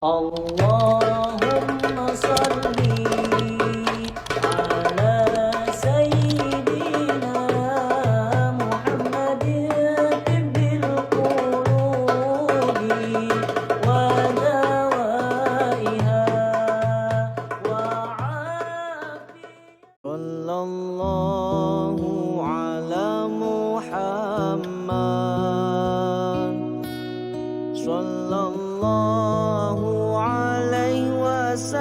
Allahumma salli ala sayyidina Muhammadin tibbil qulubi wa dawaiha wa afiyah. Sallallahu ala Muhammad sallallahu alaihi wasallam.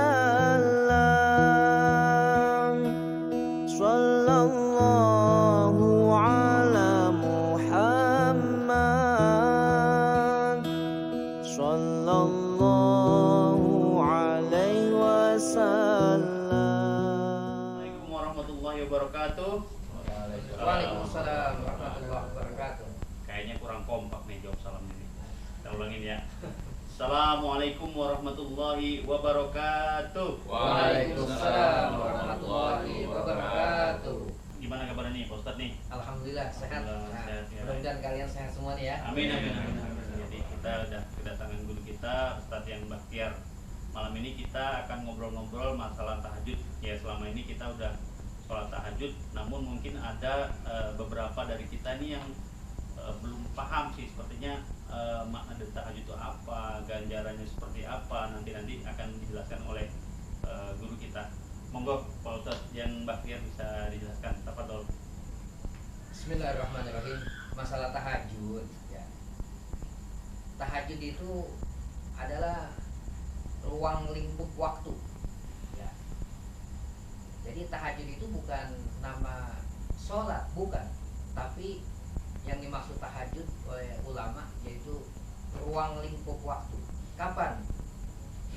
Sallallahu ala Muhammad sallallahu alaihi wasallam. Assalamualaikum warahmatullahi wabarakatuh. Waalaikumsalam warahmatullahi wabarakatuh. Kayaknya kurang kompak nih jawab salam ini. Kita ulangin ya. Assalamualaikum warahmatullahi wabarakatuh. Waalaikumsalam warahmatullahi wabarakatuh. Gimana kabarnya nih Pak Ustadz nih? Alhamdulillah sehat. Alhamdulillah, sehat, ya. Mudah-mudahan kalian sehat semua nih ya. Amin amin amin. amin. Jadi kita udah kedatangan guru kita Ustadz yang Bakhtiar. Malam ini kita akan ngobrol-ngobrol masalah tahajud. Ya selama ini kita udah sholat tahajud, namun mungkin ada beberapa dari kita nih yang belum paham sih sepertinya makna dari tahajud itu apa, ganjarannya seperti apa, nanti akan dijelaskan oleh guru kita. Monggo Pak Ustadz yang Bakhtiar bisa dijelaskan. Tafadhol. Bismillahirrahmanirrahim. Masalah tahajud ya. Tahajud itu adalah ruang lingkup waktu ya. Jadi tahajud itu bukan nama sholat, bukan, tapi yang dimaksud tahajud oleh ulama yaitu ruang lingkup waktu. Kapan?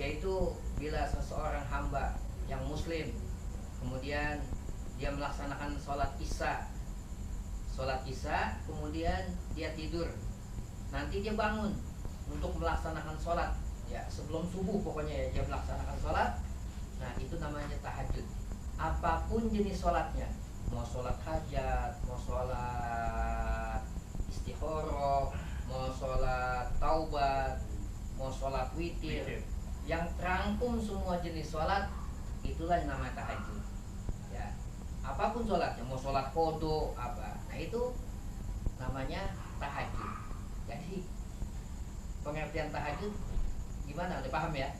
Yaitu bila seseorang hamba yang muslim kemudian dia melaksanakan sholat isya kemudian dia tidur, nanti dia bangun untuk melaksanakan sholat ya, sebelum subuh pokoknya ya, dia melaksanakan sholat. Nah itu namanya tahajud. Apapun jenis sholatnya, mau sholat hajat, mau sholat istikharah, mau sholat taubat, mau sholat witir, yang terangkum semua jenis sholat, itulah yang namanya tahajud ya. Apapun sholatnya, mau sholat qodho apa, nah itu namanya tahajud. Jadi pengertian tahajud gimana, udah paham ya?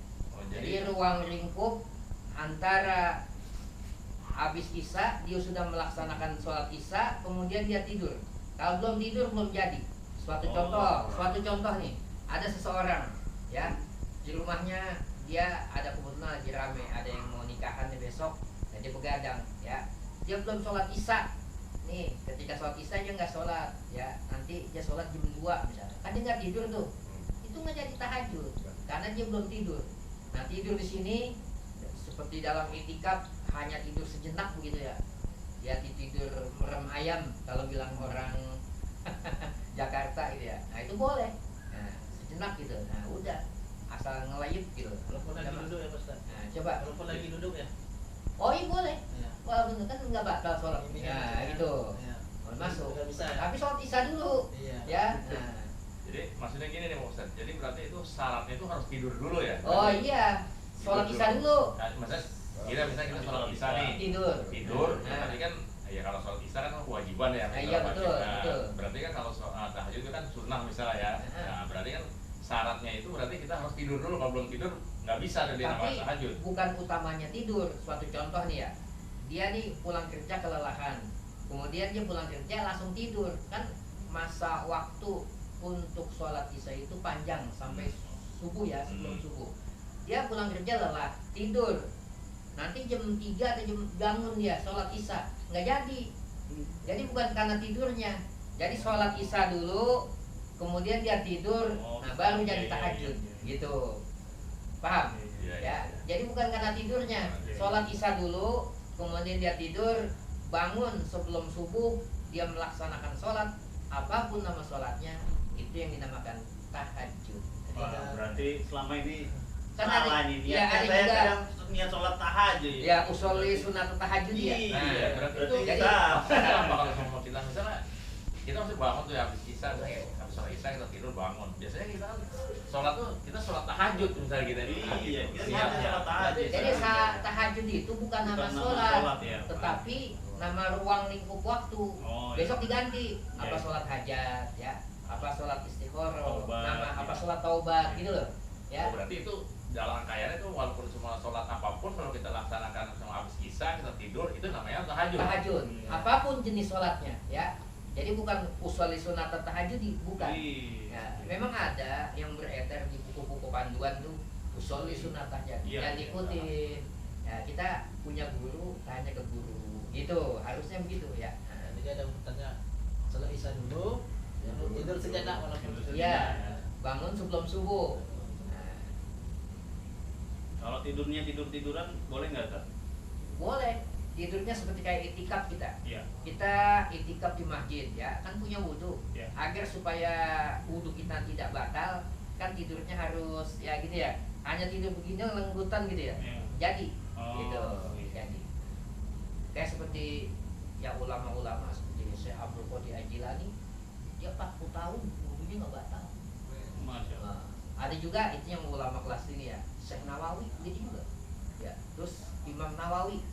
Jadi ruang lingkup antara habis isya dia sudah melaksanakan sholat isya kemudian dia tidur. Kalau belum tidur belum jadi. Suatu contoh nih, ada seseorang ya di rumahnya, dia ada kebetulan lagi rame, ada yang mau nikahan nih besok, dan dia begadang ya. Dia belum sholat isya nih, ketika sholat isya dia nggak sholat ya, nanti dia sholat jam 2 misalnya, kan dia nggak tidur tuh, itu nggak jadi tahajud karena dia belum tidur. Nah tidur di sini seperti dalam itikaf, hanya tidur sejenak begitu ya, dia tidur merem ayam kalau bilang orang Jakarta gitu ya. Nah itu boleh, nah, sejenak gitu, nah udah asal ngelayup gitu. Walaupun lagi duduk ya Ustaz. Nah coba. Walaupun lagi duduk ya. Oh iya boleh. Iya. Walaupun kan nggak batal sholat. Ini Ya kan, gitu. Iya. Boleh masuk. Nggak bisa ya. Tapi sholat isya dulu. Iya. Ya. Nah. Jadi maksudnya gini nih Pak Ustaz, jadi berarti itu syaratnya itu harus tidur dulu ya? Oh iya. Sholat isya dulu. Nah, maksudnya misalnya kita sholat isya nih, Tidur. Nah. berarti kan ya kalau sholat isya kan kewajiban ya. Iya, betul, betul. Berarti kan kalau tahajud itu kan sunnah misalnya ya. Nah berarti kan syaratnya itu berarti kita harus tidur dulu, kalau belum tidur nggak bisa dari nama Tapi tahajud. bukan utamanya tidur. Suatu contoh nih ya, dia nih pulang kerja kelelahan, kemudian dia pulang kerja langsung tidur, kan masa waktu untuk sholat isya itu panjang sampai subuh ya, sebelum subuh. Dia pulang kerja lelah, tidur, nanti jam 3 atau jam bangun dia sholat isya, nggak jadi. Jadi bukan karena tidurnya, jadi sholat isya dulu kemudian dia tidur, nah baru jadi tahajud gitu, paham? Ya, jadi bukan karena tidurnya, sholat isya dulu kemudian dia tidur, bangun sebelum subuh dia melaksanakan sholat, apapun nama sholatnya, itu yang dinamakan tahajud. Wah, berarti selama ini Kan salah ada- nih ya, niatnya. ada Saya juga. kadang niat sholat tahajud. Ya usolli sunat tahajud ya. Iya, Nah, berarti itu kita jadi Sama kalau sama kita misalnya kita mesti bangun tuh ya, habis isya, habis sholat isya kita tidur bangun. Biasanya kita kan sholat tuh kita sholat tahajud misalnya kita. Iya, kita Iya, sholat tahajud. Jadi tahajud itu bukan nama Bukan nama sholat, sholat, ya. tetapi nama ruang lingkup waktu. Oh, Besok iya. diganti apa Iya. sholat hajat ya, apa sholat istikharah, Taubat, nama apa iya. sholat taubat gitu loh. Ya. Oh, berarti itu dalam rangkaiannya itu walaupun semua sholat apapun kalau kita laksanakan sama habis isya kita tidur itu namanya tahajud. Tahajud, Iya. apapun jenis sholatnya ya. Jadi bukan usolli sunat tahajud, bukan. Iya. Ya, memang ada yang beredar di buku-buku panduan tuh usolli sunat tahajud. Iya, Yang iya. diikutin. Ya, kita punya guru, tanya ke guru. Gitu, harusnya begitu ya. Nah, Jadi ada urutannya sholat isya dulu, ya, tidur sejenak walaupun Tidur Iya, sejenak. bangun sebelum subuh. Nah, Kalau tidurnya tiduran boleh nggak, Ustaz? boleh. Tidurnya seperti kayak itikaf kita. Iya. Kita itikaf di masjid ya, kan punya wudhu. Iya. Agar supaya wudhu kita tidak batal, kan tidurnya harus ya gitu ya. Hanya tidur begini lenggutan gitu ya. Iya. Jadi Oh, gitu. iya. Jadi kayak seperti ya ulama-ulama seperti Syekh Abdul Qadir Al-Jilani, dia 40 tahun wudhunya nggak batal. Masya Allah. Nah, ada juga itu yang ulama kelas ini ya, Syekh Nawawi dia juga. Ya, terus Imam Nawawi.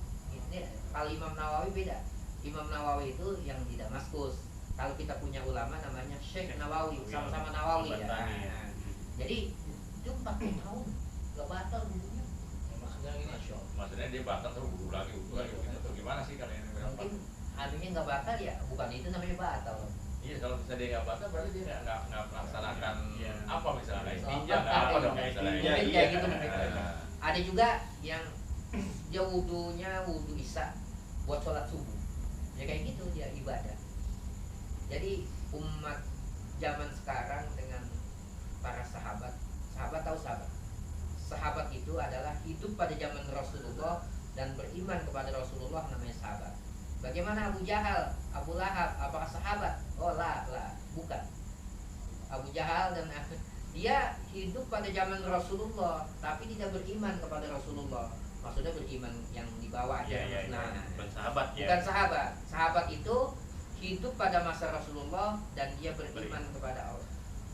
Ini kalau Imam Nawawi beda. Imam Nawawi itu yang di Damaskus. Kalau kita punya ulama namanya Syekh Nawawi, sama-sama Nawawi ya. Al-Bantani, ya. Nah, jadi itu 40 tahun nggak batal wudhunya. maksudnya gini. Masya Allah. Maksudnya dia batal terus wudhu lagi gitu atau gimana sih kalau ini berapa? Mungkin anunya nggak batal ya, bukan itu namanya batal. Iya, kalau misalnya dia nggak batal berarti dia nggak melaksanakan Iya. apa misalnya nggak Oh, istinja nggak apa apa ya, dong nggak misalnya. istinja, Mungkin iya. kayak gitu mungkin. Nah, Ada juga yang dia wudhunya wudhu isya buat sholat subuh. Ya kayak gitu dia ibadah. Jadi umat zaman sekarang dengan para sahabat, sahabat tahu sahabat. Sahabat itu adalah hidup pada zaman Rasulullah dan beriman kepada Rasulullah, namanya sahabat. Bagaimana Abu Jahal, Abu Lahab, apakah sahabat? Oh lah, bukan. Abu Jahal dan dia hidup pada zaman Rasulullah tapi tidak beriman kepada Rasulullah. Maksudnya beriman yang di bawah Iya, iya, iya. Nah, Bukan sahabat ya. bukan sahabat. Sahabat itu hidup pada masa Rasulullah dan dia beriman kepada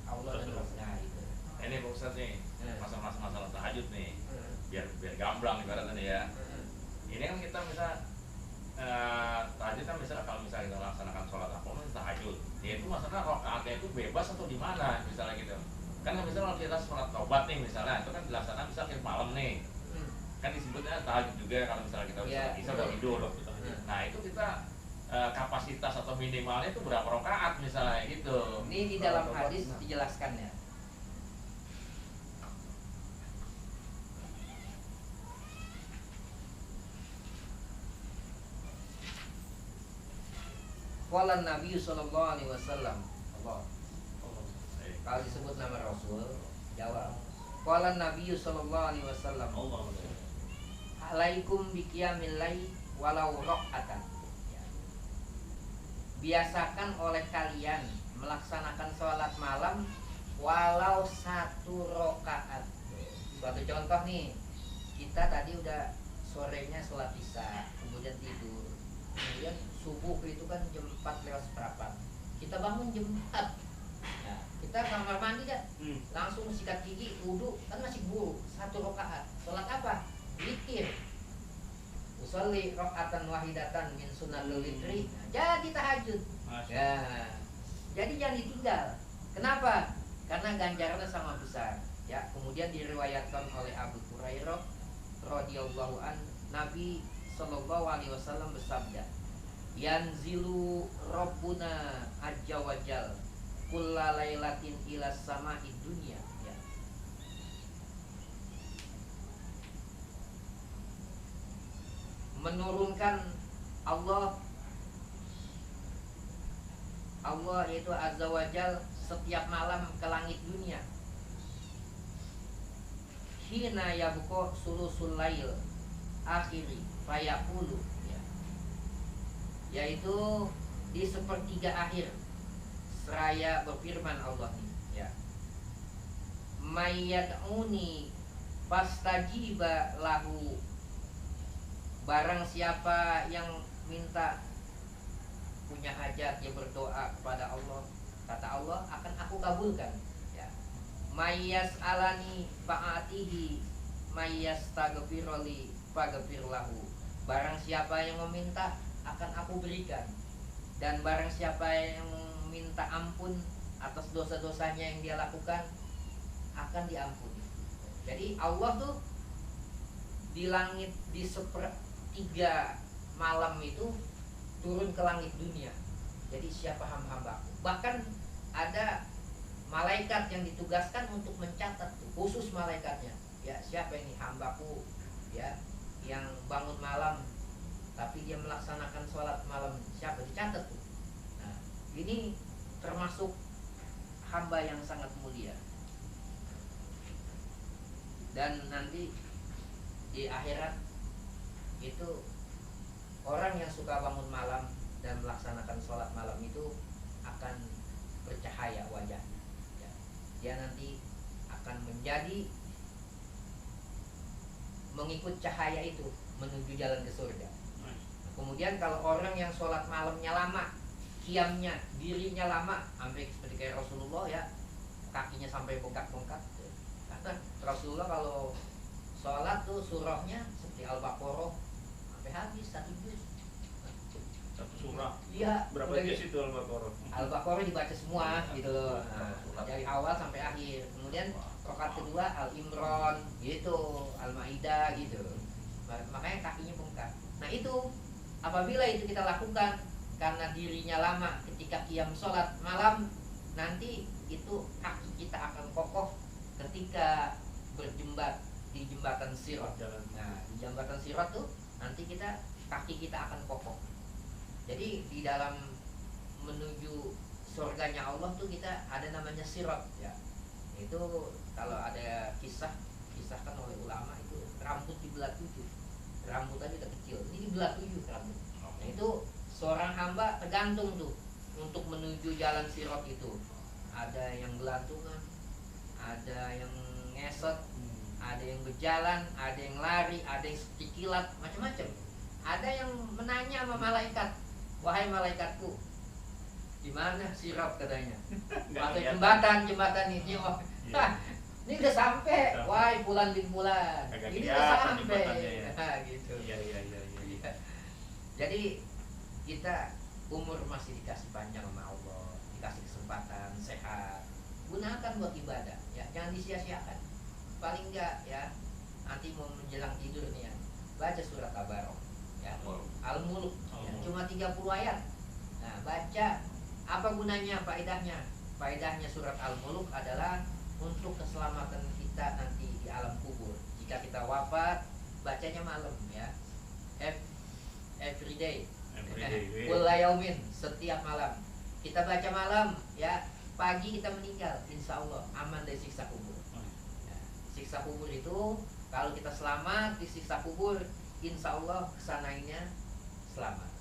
Allah dan Rasul. Nah, itu. ini Pak Ustadz nih masalah tahajud nih Hmm. biar gamblang ibaratnya ya. Hmm. Ini kan kita bisa tahajud kan bisa kalau misalnya kita laksanakan sholat apapun tahajud, ya itu maksudnya rakaatnya itu bebas atau di mana misalnya gitu. Kan misalnya kalau kita sholat taubat nih misalnya itu kan dilaksanakan bisa akhir malam nih, Hmm. kan disebutnya tahajud juga kalau misalnya kita Iya, sholat isya udah betul. tidur. Hmm. Nah itu kita kapasitas atau minimalnya itu berapa rakaat misalnya gitu. Ini di dalam hadis dijelaskan ya. Qala Nabi sallallahu alaihi wasallam. Allah. Kalau disebut nama Rasul, jawab. Qala Nabi sallallahu alaihi wasallam. Allah. Alaikum biqiyamil lail walau raqatan. Ya. Biasakan oleh kalian melaksanakan sholat malam walau 1 rakaat. Suatu contoh nih, kita tadi udah sorenya sholat isya, kemudian tidur, kemudian subuh itu kan jam 4 lewat seperempat, kita bangun jam 4. Nah, kita kamar mandi kan, langsung sikat gigi, wudhu, kan masih buru 1 rakaat. Sholat apa? Witir. Usolli rakaatan wahidatan min sunnatul witri. Nah, jadi tahajud. Masya Ya. Jadi jangan ditinggal. Kenapa? Karena ganjarannya sama besar. Ya, kemudian diriwayatkan oleh Abu Hurairah radhiyallahu an, Nabi sallallahu alaihi wasallam bersabda, "Yanzilu Rabbuna azza wajal kulla lailatin ila sama'id dunya." Ya. Menurunkan Allah yaitu azza wajal setiap malam ke langit dunia. Hina yabqa sulusul lail akhiri fayaqulu, ya. Yaitu di sepertiga akhir seraya berfirman Allah nih, ya. Mayyad'uni fastajiba lahu. Barang siapa yang minta punya hajat, dia berdoa kepada Allah, kata Allah akan aku kabulkan. Ya. Mayyas alani fa'atihi, mayyas tagfiroli faghfir lahu. Barang siapa yang meminta akan aku berikan, dan barang siapa yang minta ampun atas dosa-dosanya yang dia lakukan akan diampuni. Jadi Allah tuh di langit, di sepertiga malam itu turun ke langit dunia. Jadi siapa hamba-hambaku. Bahkan ada malaikat yang ditugaskan untuk mencatat tuh, khusus malaikatnya. Ya, siapa ini hambaku ya yang bangun malam tapi dia melaksanakan sholat malam, siapa, dicatat tuh. Nah, ini termasuk hamba yang sangat mulia. Dan nanti di akhirat itu orang yang suka bangun malam dan melaksanakan sholat malam itu akan bercahaya wajahnya. Ya. Dia nanti akan menjadi mengikut cahaya itu menuju jalan ke surga. Kemudian kalau orang yang sholat malamnya lama, qiyamnya, dirinya lama, sampai seperti kayak Rasulullah ya, kakinya sampai bengkak-bengkak. Karena Rasulullah kalau sholat tuh surahnya seperti Al-Baqarah sampai habis satu juz. Satu surah. Iya. Berapa udah juz gitu. itu Al-Baqarah? Al-Baqarah dibaca semua gitu loh. Nah, dari awal sampai akhir. Kemudian rakaat kedua Al-Imran gitu, Al-Maidah gitu. Makanya kakinya bengkak. Nah itu apabila itu kita lakukan karena dirinya lama ketika qiyam sholat malam, nanti itu kaki kita akan kokoh ketika berjembat di jembatan Sirat. Nah di jembatan Sirat tuh nanti kaki kita akan kokoh. Jadi di dalam menuju surganya Allah tuh kita ada namanya Sirat ya. Itu kalau ada kisahkan oleh ulama itu rambut dibelah 7. Rambut tadi udah kecil, ini dibelah 7 rambut. Nah itu seorang hamba tergantung tuh untuk menuju jalan Sirat itu. Ada yang gelantungan, ada yang ngesot, ada yang berjalan, ada yang lari, ada yang seperti kilat, macam-macam. Ada yang menanya sama malaikat, wahai malaikatku, di mana Sirat katanya? Atau jembatan ini, oh, ini udah sampai, wahai Fulan bin Fulan, ini udah sampai, ya. Gitu. Iya. Jadi kita umur masih dikasih panjang sama Allah, dikasih kesempatan, sehat, gunakan buat ibadah, ya jangan disia-siakan. Paling enggak ya, nanti mau menjelang tidur nih ya, baca surat Tabarok, ya, Al-Mulk, ya, cuma 30 ayat. Nah baca, apa gunanya, faedahnya? Faedahnya surat Al-Mulk adalah untuk keselamatan kita nanti di alam kubur. Jika kita wafat, bacanya malam ya, every day, kulla yaumin, setiap malam kita baca malam ya. Pagi kita meninggal, insya Allah aman dari siksa kubur. Ya, siksa kubur itu kalau kita selamat di siksa kubur, insya Allah kesanainya selamat.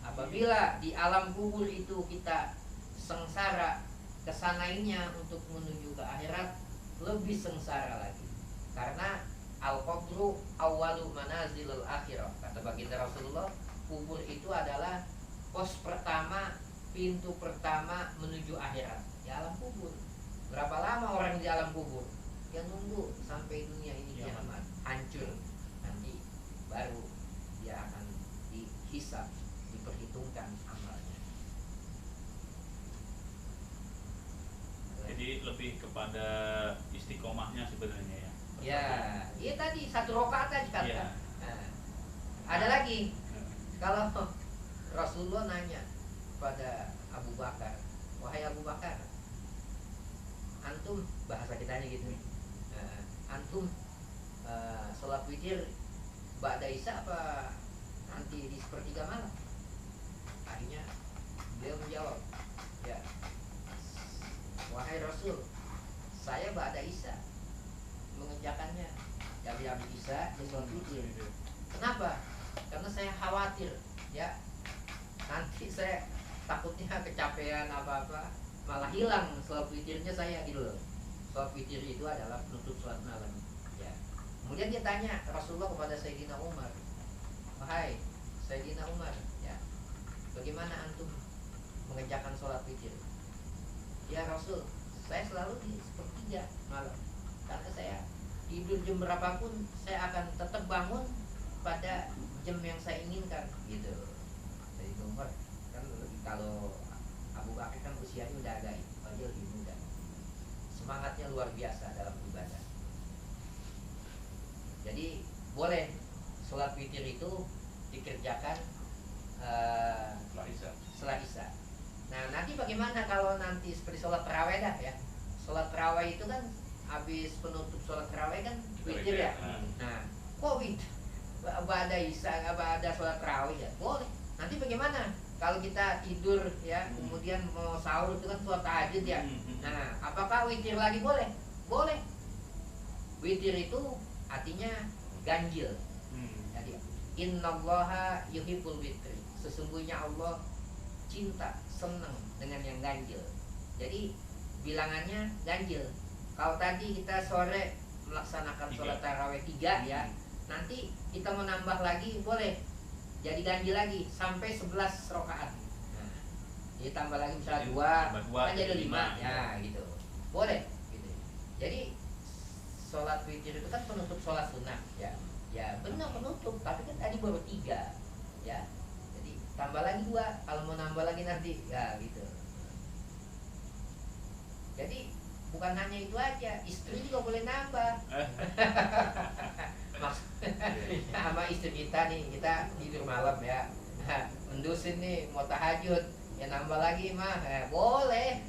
Apabila di alam kubur itu kita sengsara, kesanainya untuk menuju ke akhirat lebih sengsara lagi. Karena al-qabru awwalu manazilul akhirah, kata baginda Rasulullah, kubur itu adalah pos pertama, pintu pertama menuju akhirat. Di alam kubur, berapa lama orang di alam kubur? Dia nunggu sampai dunia ini kiamat hancur, nanti baru dia akan dihisab, diperhitungkan amalnya. Jadi lebih kepada istiqomahnya sebenarnya ya. Ya, iya tadi satu rakaat aja kata. Ya. Nah, ada lagi. Kalau Rasulullah nanya pada Abu Bakar, wahai Abu Bakar, antum, bahasa kitanya gitu, antum sholat witir ba'da isya apa nanti di sepertiga malam? Akhirnya dia menjawab, ya, wahai Rasul, saya ba'da isya mengerjakannya dari habis isya dia sholat witir. Kenapa? Karena saya khawatir ya, nanti saya takutnya kecapean apa-apa malah hilang sholat witirnya saya gitu loh. Sholat witir itu adalah penutup sholat malam ya. Kemudian dia tanya Rasulullah kepada Sayyidina Umar, wahai Sayyidina Umar ya, bagaimana antum mengerjakan sholat witir? Ya Rasul, saya selalu di sepertiga malam, karena saya tidur jam berapapun saya akan tetap bangun pada jam yang saya inginkan gitu. Jadi Umar kan kalau Abu Bakar kan usianya udah agak dia lebih muda, semangatnya luar biasa dalam ibadah. Jadi boleh sholat witir itu dikerjakan setelah isya. Nah nanti bagaimana kalau nanti seperti sholat taraweh dah ya? Sholat taraweh itu kan habis penutup sholat taraweh kan witir ya. Nah kok witir? Ada isya, ada sholat taraweh ya? Boleh. Nanti bagaimana kalau kita tidur ya, kemudian mau sahur itu kan sholat tahajud ya? Nah apakah witir lagi boleh? Boleh. Witir itu artinya ganjil. Jadi innallaha yuhibbul witri. Sesungguhnya Allah cinta, senang dengan yang ganjil. Jadi bilangannya ganjil. Kalau tadi kita sore melaksanakan sholat taraweh 3 ya, nanti kita mau nambah lagi boleh. Jadi ganjil lagi sampai 11 rakaat. Nah, jadi tambah lagi misalnya 2 kan jadi 5 ya gitu. Boleh gitu. Jadi sholat witir itu kan penutup sholat sunnah ya. Ya benar penutup, tapi kan tadi baru 3 ya. Jadi tambah lagi 2, kalau mau nambah lagi nanti ya gitu. Jadi bukan hanya itu aja, istri juga boleh nambah. Sama istri kita nih, kita tidur malam ya, mendusin nih mau tahajud, ya nambah lagi mah boleh.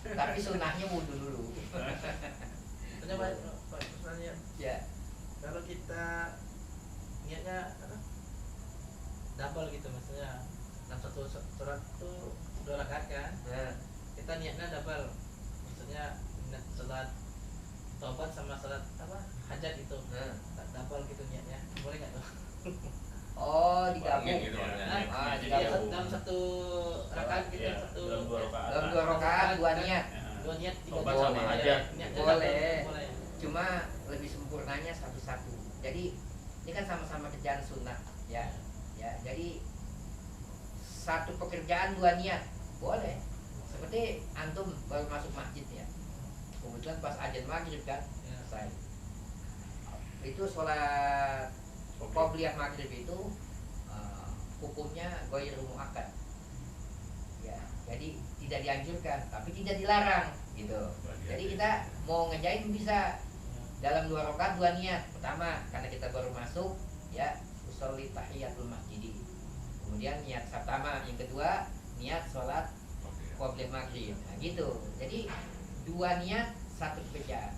Tapi sunnahnya wudhu dulu. Coba pertanyaan. Ya. Kalau kita niatnya apa? Double gitu maksudnya, dalam satu surat itu 2 rakaat kan? Nah, Kita niatnya double, maksudnya salat taubat sama salat apa hajat itu, double gitu niatnya, boleh nggak tuh? oh digabung. Gitu, Ah, Jadi digabung. Dalam satu rakaat gitu, Iya, satu dalam 2 rakaat. Dalam 2 rakaat 2 niat. 2 niat Taubat sama hajat. niatnya Boleh. double, boleh. Cuma lebih sempurnanya satu-satu. Jadi ini kan sama-sama kerjaan sunnah ya. Ya, jadi satu pekerjaan 2 niat boleh. Seperti antum baru masuk masjid ya, kemudian pas azan maghrib kan Ya. selesai, itu sholat qobliyah maghrib itu hukumnya ghairu muakkad ya, jadi tidak dianjurkan tapi tidak dilarang gitu. Jadi kita mau ngejain bisa dalam 2 rakaat 2 niat. Pertama karena kita baru masuk ya, usolli tahiyatul masjid. Kemudian niat pertama, yang kedua niat sholat qobliyah maghrib. Nah gitu. Jadi 2 niat 1 pekerjaan.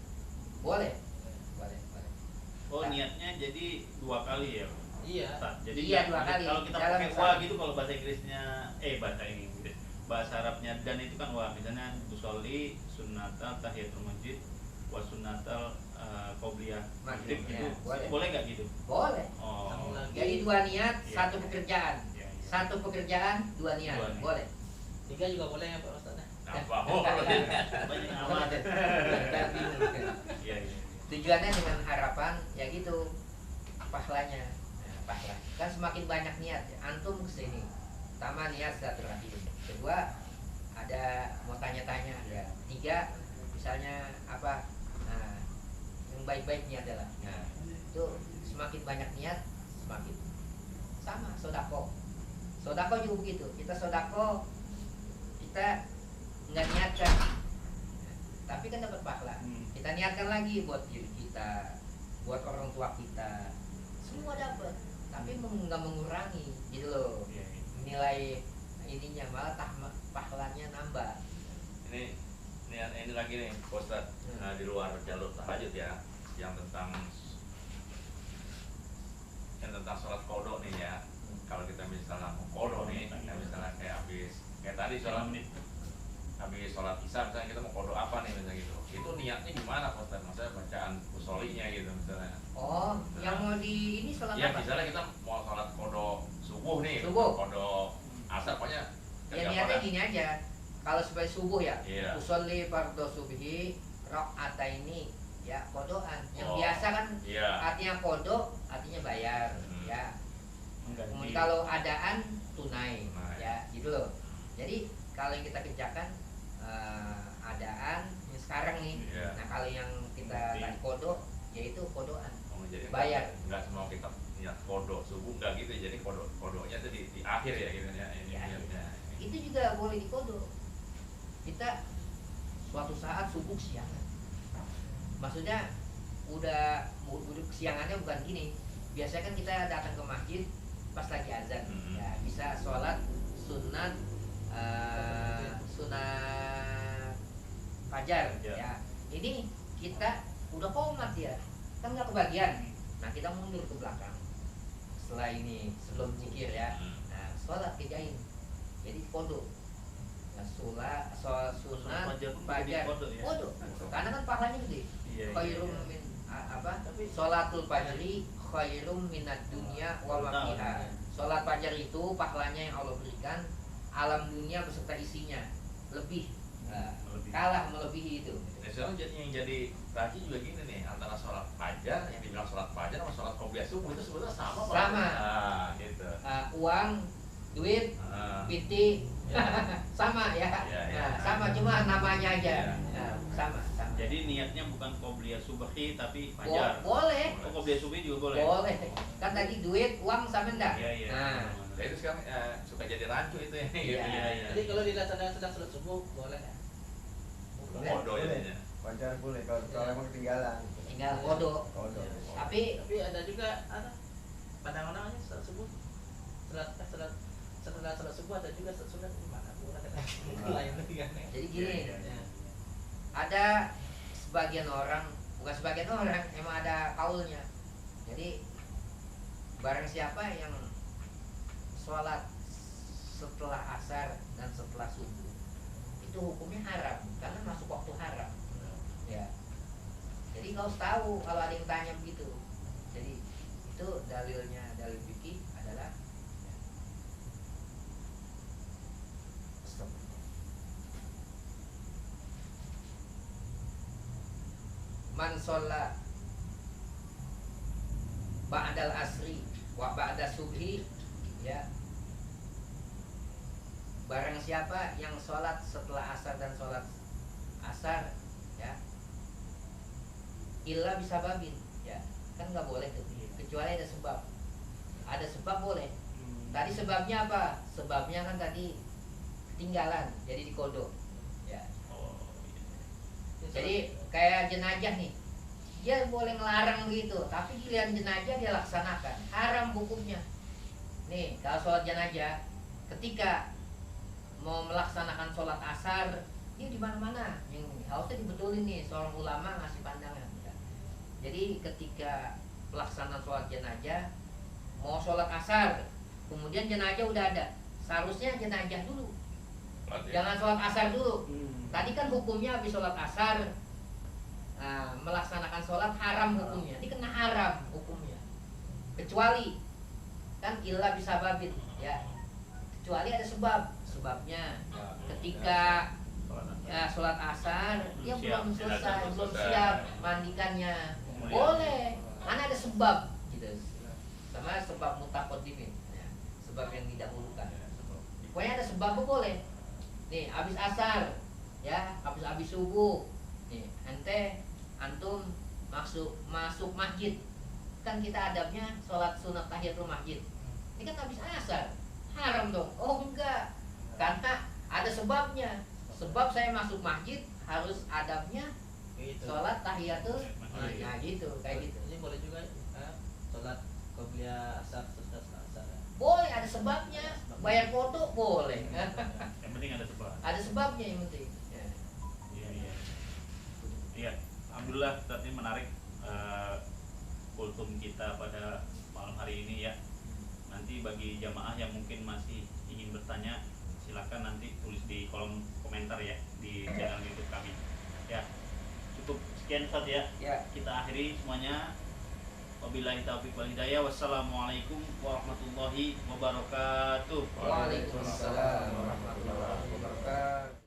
Boleh. Boleh. Oh niatnya jadi 2 kali ya? Iya. Ustaz? Jadi Iya, 2 kali. kalau kita Dalam pakai satu. wa gitu, kalau bahasa Inggrisnya bahasa Arabnya dan itu kan wa, misalnya usolli sunnatal tahiyatul masjid wa sunnatal qobliyah maghrib Maghrib, gitu. ya, boleh. Boleh nggak gitu? Boleh. Oh. Sambung lagi. Jadi 2 niat Iya. 1 pekerjaan. Iya, iya. 1 pekerjaan 2 niat. 2 niat. Boleh. 3 juga boleh ya Pak Ustaz? Nambah. Banyak amat. Kita bingung. Iya, iya. Tujuannya dengan harapan ya gitu pahalanya. Nah, pahala. Kan semakin banyak niat ya. Antum kesini. Pertama niat silaturahim. Kedua ada mau tanya-tanya ya. 3 misalnya apa? Nah, yang baik-baik niat adalah. Nah, itu semakin banyak niat semakin sama sodako. Sodako juga begitu. Kita sodako kita nggak niatkan, tapi kan dapat pahala. Kita niatkan lagi buat diri kita, buat orang tua kita, semua dapat. Tapi nggak mengurangi, gitu loh. Iya, iya. Nilai ininya malah pahalanya nambah. Ini lagi nih Pak Ustadz. Nah, di luar jalur tahajud ya, yang tentang sholat qodho nih ya. Kalau kita misalnya mau qodho nih, misalnya kayak tadi habis sholat isya misalnya kita mau qodho apa nih misalnya gitu, itu niatnya gimana Pak Ustadz? Maksudnya bacaan usolinya gitu misalnya. Oh, yang mau di ini sholat Ya apa? misalnya kita mau sholat qodho subuh nih, Subuh. qodho asar, pokoknya Ya niatnya gini aja. Kalau sebagai subuh ya, Iya. usolli fardhu subhi rakaataini ya, kodoan. Yang Oh, biasa kan iya. artinya kodo, artinya bayar ya. Mengganti. Kalau adaan tunai Tunai. ya, gitu loh. Jadi kalau yang kita kerjakan adaan yang sekarang nih. Iya. Nah kalau yang kita Berarti. tadi kodok, yaitu kodoan. Jadi Bayar. nggak semua kita niat kodok subuh nggak gitu, jadi kodoknya tuh di akhir ya gitu ya ini Di akhir. niatnya. Itu juga boleh dikodok. Kita suatu saat subuh siangan. Maksudnya udah siangannya bukan gini. Biasanya kan kita datang ke masjid pas lagi azan. Ya, bisa sholat sunat sunat fajar. Ya. Ini kita udah komat ya. Kan nggak kebagian. Nah, kita mundur ke belakang. Setelah ini sebelum zikir ya. Nah, sholat kerjain. Jadi kodok. Nah, sunat fajar pun fajar jadi kodok ya? kodok. Karena kan pahalanya gede. Iya, Khairum iya. min apa? Sholatul fajri khairum minad dunya wa ma fiha. Sholat fajar itu pahalanya yang Allah berikan alam dunia beserta isinya lebih kalah melebihi itu. Sekarang jadi yang jadi tadi juga gini nih, antara sholat fajar yang dibilang sholat fajar sama sholat qobliyah subuh itu sebetulnya sama Pak? Sama. Nah, gitu. Uang, duit, piti sama ya. Iya, iya. Nah, sama cuma namanya aja. Iya. Nah, sama. Jadi niatnya bukan qobliyah subhi tapi fajar. Boleh. Oh, qobliyah subhi juga boleh. Boleh. Kan tadi duit, uang sama enggak? Iya, iya. Nah, Nah, itu sekarang suka jadi rancu itu ya. Iya. Gitu, ya. Jadi kalau dilaksanakan sedang sholat subuh boleh ya? Bodoh jadinya. Wajar boleh kalau emang ketinggalan. tinggal kodok. Kodok. Tapi Tapi ada juga ada pandangan-pandangannya sholat subuh setelah sholat subuh ada juga sholat gimana boleh itu lain lagi kan ya. jadi gini, Iya, iya. ada sebagian orang, bukan sebagian orang, emang ada kaulnya. Jadi barang siapa yang sholat setelah asar dan setelah subuh itu hukumnya haram karena masuk waktu haram. Ya. Jadi kau harus tahu kalau ada yang tanya begitu. Jadi itu dalilnya, dalil fikih adalah stop. Man sholat ba'dal asri wa ba'da subhi, ya, barang siapa yang sholat setelah asar dan sholat asar, ya, illa bisa babin, ya, kan nggak boleh tuh, kecuali ada sebab. Ada sebab boleh. Tadi sebabnya apa? Sebabnya kan tadi ketinggalan, jadi dikodok, ya. Oh, iya. Jadi kayak jenazah nih, dia boleh ngelarang gitu, tapi giliran jenazah dia laksanakan, haram hukumnya. Nih kalau sholat jenazah, ketika mau melaksanakan sholat asar, dia di mana-mana, yang harusnya dibetulin nih, seorang ulama ngasih pandangan. Ya. Jadi ketika pelaksanaan sholat jenazah, mau sholat asar, kemudian jenazah udah ada, seharusnya jenazah dulu. Jangan sholat asar dulu. Tadi kan hukumnya habis sholat asar, melaksanakan sholat haram hukumnya. Ini kena haram hukumnya. Kecuali kan ilah bisa babin, ya. Kecuali ada sebab. Sebabnya ketika sholat asar dia belum selesai, belum siap mandikannya, boleh. Mana ada sebab, gitu. Sama sebab mutaqaddimin, ya. Sebab yang didahulukan. Pokoknya ada sebab boleh. Nih, habis asar, ya, habis subuh. Nih, antum masuk masjid. Kan kita adabnya sholat sunat tahiyatul masjid. Ini kan habis asar. Haram dong. Oh, enggak. Karena ada sebabnya. Sebab saya masuk masjid harus adabnya Gitu. sholat tahiyatul. Nah, gitu, kayak gitu. Ini boleh juga sholat qobliyah asar setelah asar. Ya. Boleh, ada sebabnya. Bayar foto boleh. Yang penting ada sebab. Ada sebabnya yang penting. Ya. Iya, iya. Iya, alhamdulillah tadi menarik kultum kita pada malam hari ini ya. Nanti bagi jamaah yang mungkin masih ingin bertanya, silakan nanti tulis di kolom komentar ya di channel YouTube kami. Ya, cukup sekian Ustaz ya. Ya. Kita akhiri semuanya. Wabillahi taufiq wal hidayah. Wassalamualaikum warahmatullahi wabarakatuh. Waalaikumsalam warahmatullahi wabarakatuh.